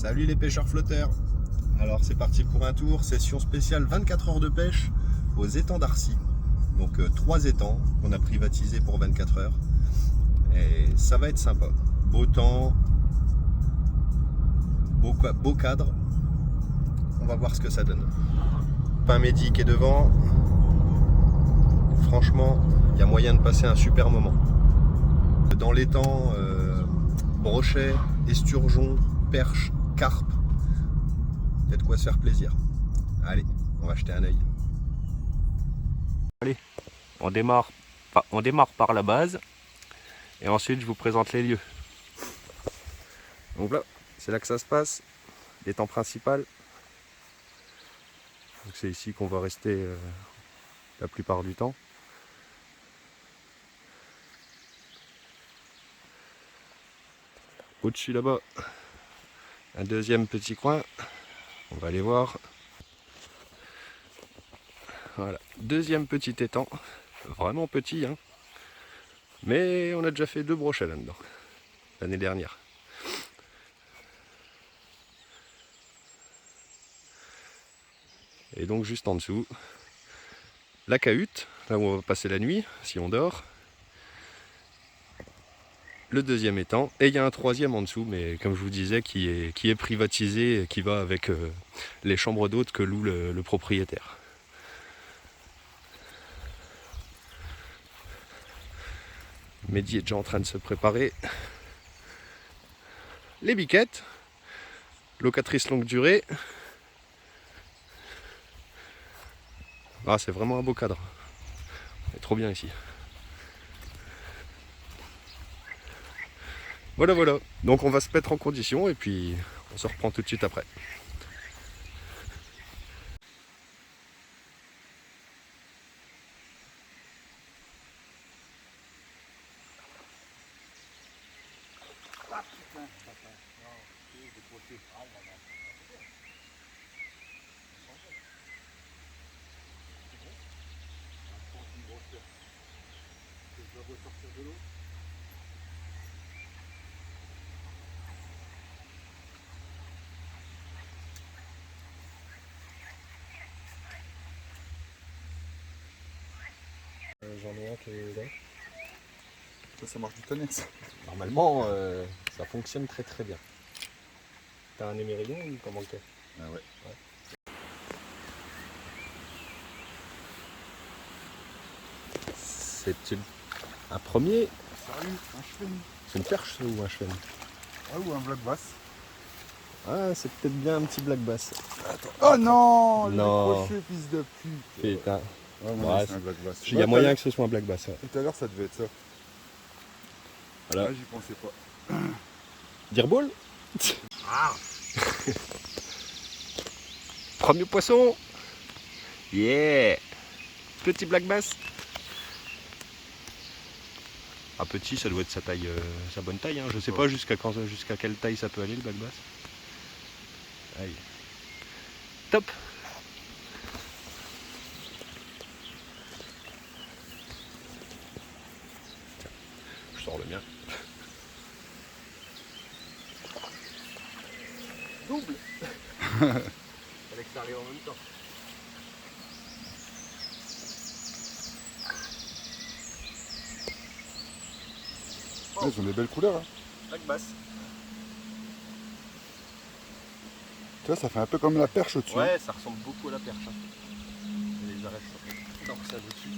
Salut les pêcheurs flotteurs. Alors c'est parti pour un tour, session spéciale 24 heures de pêche aux étangs d'Arcy. Donc 3 étangs qu'on a privatisés pour 24 heures. Et ça va être sympa. Beau temps, beau cadre. On va voir ce que ça donne. Pain Mehdi qui est devant. Franchement, il y a moyen de passer un super moment. Dans l'étang, brochet, esturgeon, perche, carpe. Il y a de quoi se faire plaisir. Allez, on va jeter un œil. Allez, on démarre par la base et ensuite je vous présente les lieux. Donc là, c'est là que ça se passe, l'étang principal. C'est ici qu'on va rester la plupart du temps. Au-dessus là-bas, un deuxième petit coin. On va aller voir. Voilà, deuxième petit étang. Vraiment petit, hein. Mais on a déjà fait 2 brochets là-dedans, l'année dernière. Et donc juste en dessous, la cahute, là où on va passer la nuit, si on dort. Le deuxième étang, et il y a un troisième en dessous, mais comme je vous disais, qui est privatisé, et qui va avec les chambres d'hôtes que loue le propriétaire. Mehdi est déjà en train de se préparer. Les biquettes, locatrice longue durée. Ah, c'est vraiment un beau cadre. C'est trop bien ici. Voilà, voilà. Donc on va se mettre en condition et puis on se reprend tout de suite après. J'en ai un qui est là. Ça marche du tonnerre, ça. Normalement, ça fonctionne très très bien. T'as un émérillon ou comment t'es? Ah ouais. C'est un premier. Salut, un chevenne. C'est une perche ou un chevenne? Ah, ou un black bass. Ah, c'est peut-être bien un petit black bass. Oh non, Non. le crochet, fils de pute. Putain. Ouais, Ouais, c'est un black bass. Il y a moyen que ce soit un black bass. Ouais. Tout à l'heure, ça devait être ça. Voilà. Ah, j'y pensais pas. Dirball. Premier poisson. Yeah. Petit black bass. Ah, petit, ça doit être sa taille, sa bonne taille. Hein. Je sais pas jusqu'à quelle taille ça peut aller le black bass. Aïe. Top. Tiens, je sors le mien. Double. Fallait que ça arrive en même temps. Ouais, ils ont des belles couleurs. Hein. Black bass. Tu vois, ça fait un peu comme la perche au-dessus. Ouais, ça ressemble beaucoup à la perche. Hein. Et les arêtes sont ça dessus.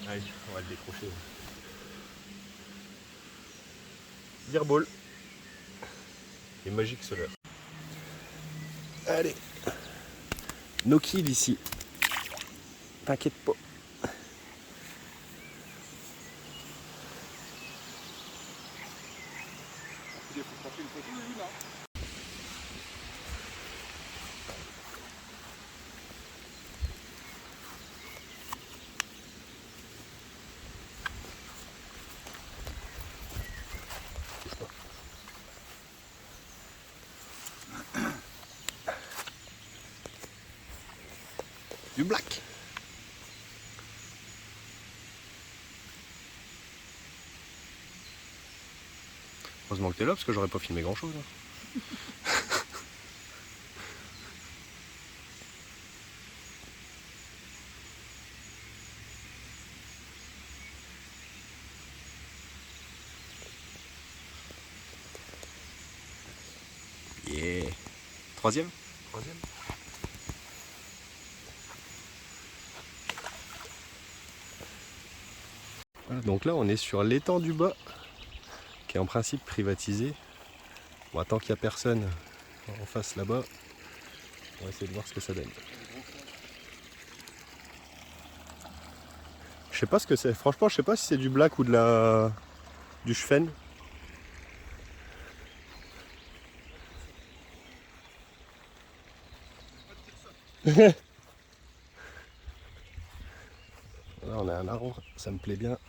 Allez, on va le décrocher. Dirball. Et Magic Solar. Allez. No kill ici. T'inquiète pas. Du black. Heureusement que t'es là parce que j'aurais pas filmé grand chose. Hein. Yeah. Troisième. Voilà, donc là on est sur l'étang du bas, qui est en principe privatisé. Bon, tant qu'il n'y a personne en face là-bas, on va essayer de voir ce que ça donne. Je sais pas ce que c'est, franchement je sais pas si c'est du black ou du chfen. Là on a un arbre, ça me plaît bien.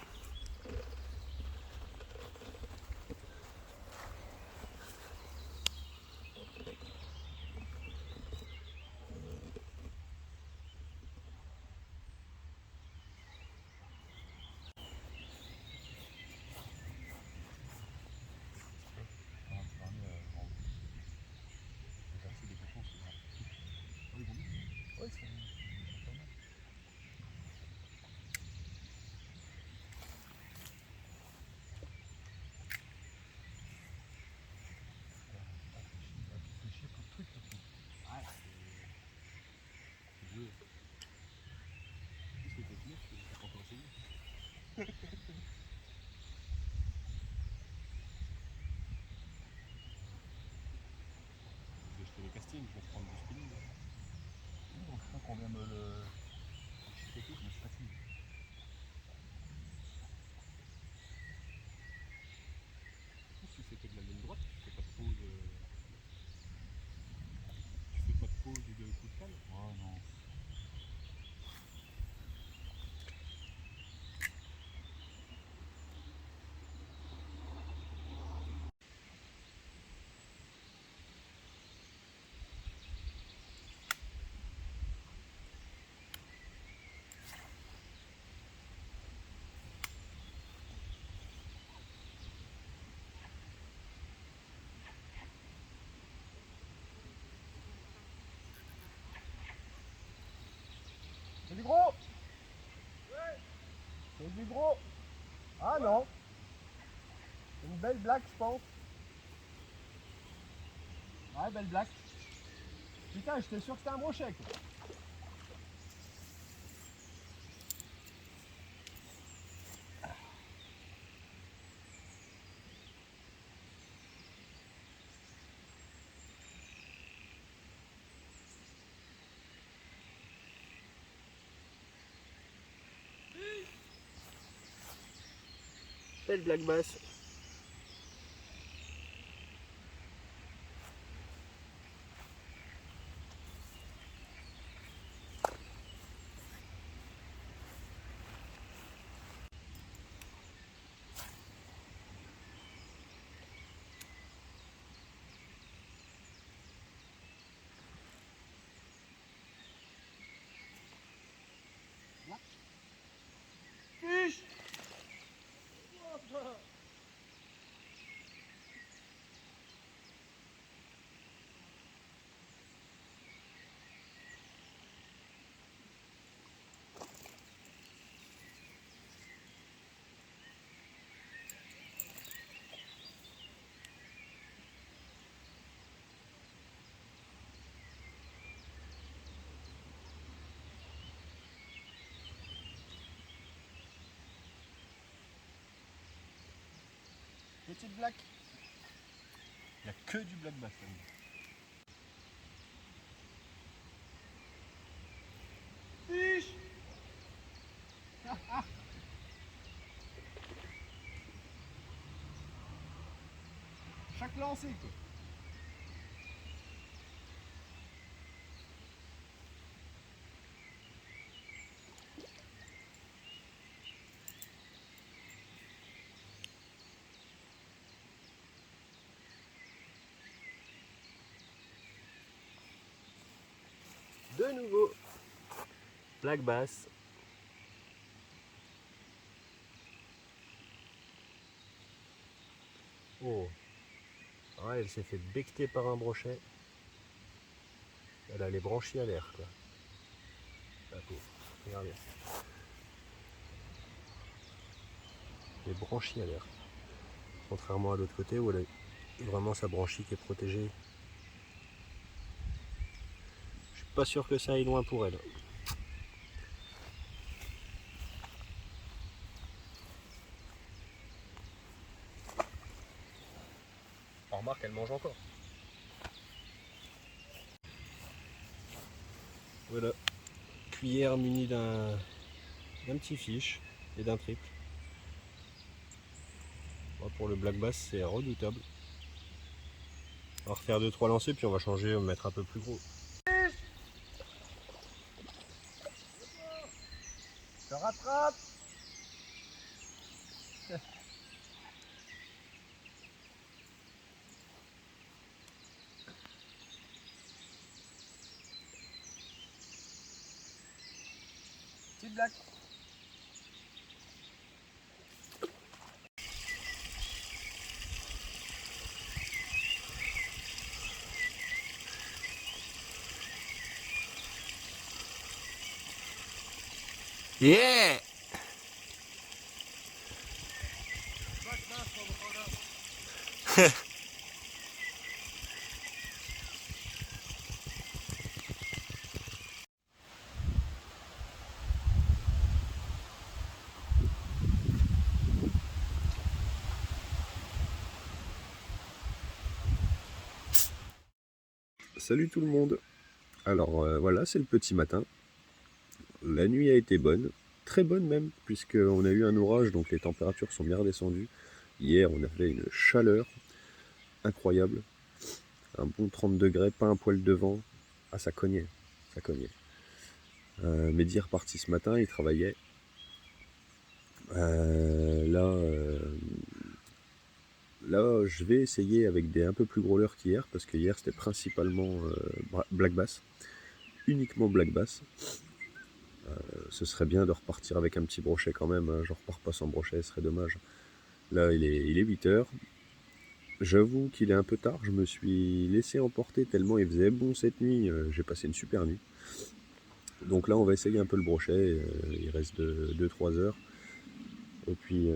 Je vais jeter les castings, je vais prendre du spinning. Donc, je crois qu'on vient me le chipoter, je me fatigue. Tu fais que de la ligne droite, tu fais pas de pause. Tu fais pas de pause ou de coup de canne. Oh non. C'est du gros. Ouais. C'est du gros. Ah non. Une belle blague, je pense. Ouais, belle blague. Putain, j'étais sûr que c'était un brochet, quoi. Belle blague basse. Fiche. Petite blague. Il n'y a que du black bass là-dedans. Fiche. Chaque lancé, quoi. De nouveau. Black bass. Oh. Ouais, elle s'est fait becter par un brochet. Elle a les branchies à l'air, quoi. La pauvre. Regardez. Les branchies à l'air. Contrairement à l'autre côté où elle a vraiment sa branchie qui est protégée pas sûr que ça aille loin pour elle. On remarque, elle mange encore. Voilà. Cuillère munie d'un petit fiche et d'un triple. Bon, pour le black bass, c'est redoutable. On va refaire 2-3 lancers, puis on va changer, on va mettre un peu plus gros. Je rattrape. Petite blague. Yeah! Salut tout le monde. Alors voilà, c'est le petit matin. La nuit a été bonne, très bonne même, puisqu'on a eu un orage, donc les températures sont bien redescendues. Hier, on avait une chaleur incroyable. Un bon 30 degrés, pas un poil de vent. Ah, ça cognait, ça cognait. Mehdi est reparti ce matin, il travaillait. Là, je vais essayer avec des un peu plus gros leurres qu'hier, parce que hier c'était principalement black bass, uniquement black bass. Ce serait bien de repartir avec un petit brochet quand même, hein. Je repars pas sans brochet, ce serait dommage. Là, il est 8 h. J'avoue qu'il est un peu tard, je me suis laissé emporter tellement il faisait bon cette nuit, j'ai passé une super nuit. Donc là, on va essayer un peu le brochet, il reste 2-3 heures. Et puis,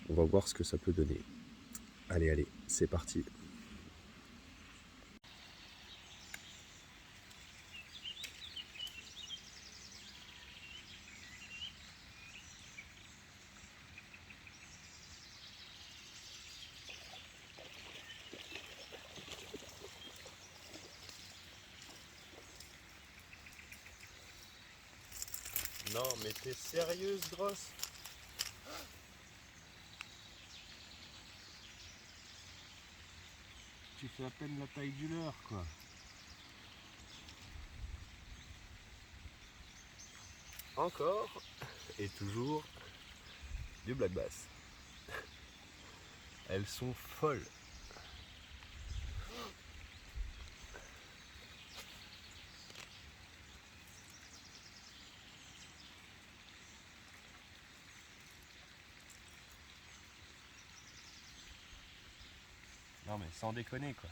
on va voir ce que ça peut donner. Allez, c'est parti. Non, mais t'es sérieuse, grosse? Tu fais à peine la taille du leurre, quoi. Encore et toujours du black bass. Elles sont folles. Non mais sans déconner, quoi.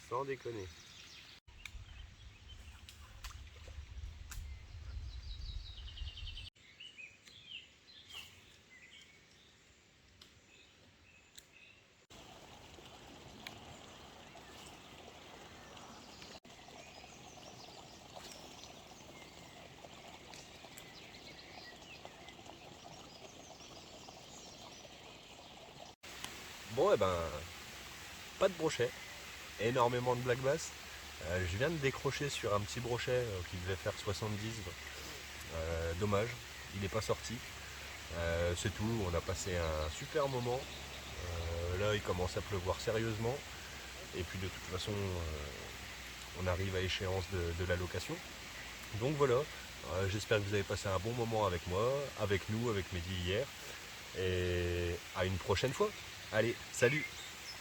Sans déconner. Bon, et ben, pas de brochet, énormément de black bass. Je viens de décrocher sur un petit brochet qui devait faire 70. Dommage, il n'est pas sorti. C'est tout, on a passé un super moment. Là, il commence à pleuvoir sérieusement. Et puis de toute façon, on arrive à échéance de la location. Donc voilà, j'espère que vous avez passé un bon moment avec moi, avec nous, avec Mehdi hier. Et à une prochaine fois. Allez, salut!